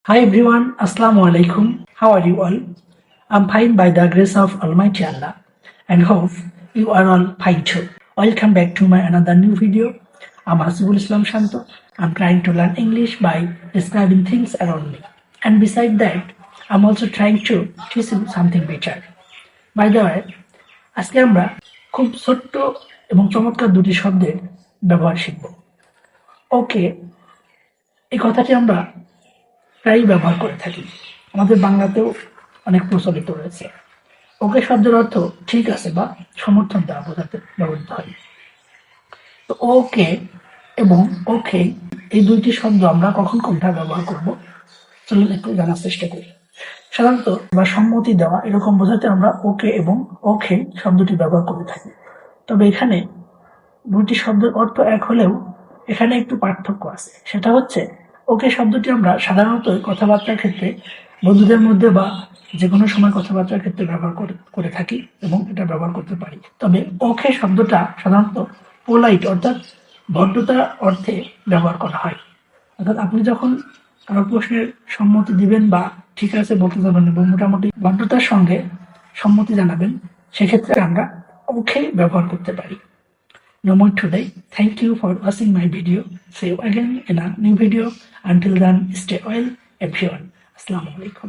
Hi everyone, Assalamu alaikum. How are you all? I'm fine by the grace of Almighty Allah and hope you are all fine too. Welcome back to my another new video. I'm Hasibul Islam Shanto. I'm trying to learn English by describing things around me. And beside that, I'm also trying to teach you something better. By the way, আজকে আমরা খুব ছোট্ট এবং চমৎকার দুটি শব্দের ব্যবহার শিখব। ওকে, এই কথাটি আমরা প্রায়ই ব্যবহার করে থাকি। আমাদের বাংলাতেও অনেক প্রচলিত রয়েছে। ওকে শব্দের অর্থ ঠিক আছে বা সমর্থন দেওয়া বোঝাতে ব্যবহৃত হয়। তো ওকে এবং ওকে এই দুইটি শব্দ আমরা কখন কোনটা ব্যবহার করব চলুন একটু জানার চেষ্টা করি। সাধারণত বা সম্মতি দেওয়া এরকম বোঝাতে আমরা ওকে এবং ওকে শব্দটি ব্যবহার করে থাকি। তবে এখানে দুটি শব্দের অর্থ এক হলেও এখানে একটু পার্থক্য আছে। সেটা হচ্ছে ওকে শব্দটি আমরা সাধারণত কথাবার্তার ক্ষেত্রে বন্ধুদের মধ্যে বা যে কোনো সময় কথাবার্তার ক্ষেত্রে ব্যবহার করে থাকি এবং এটা ব্যবহার করতে পারি। তবে ওকে শব্দটা সাধারণত পোলাইট অর্থাৎ ভদ্রতার অর্থে ব্যবহার করা হয়। অর্থাৎ আপনি যখন কারো প্রশ্নের সম্মতি দিবেন বা ঠিক আছে বলতে যাবেন এবং মোটামুটি ভদ্রতার সঙ্গে সম্মতি জানাবেন, সেক্ষেত্রে আমরা ওকে ব্যবহার করতে পারি। No more today. Thank you for watching my video. See you again in a new video. Until then, stay well, everyone. Assalamu alaikum.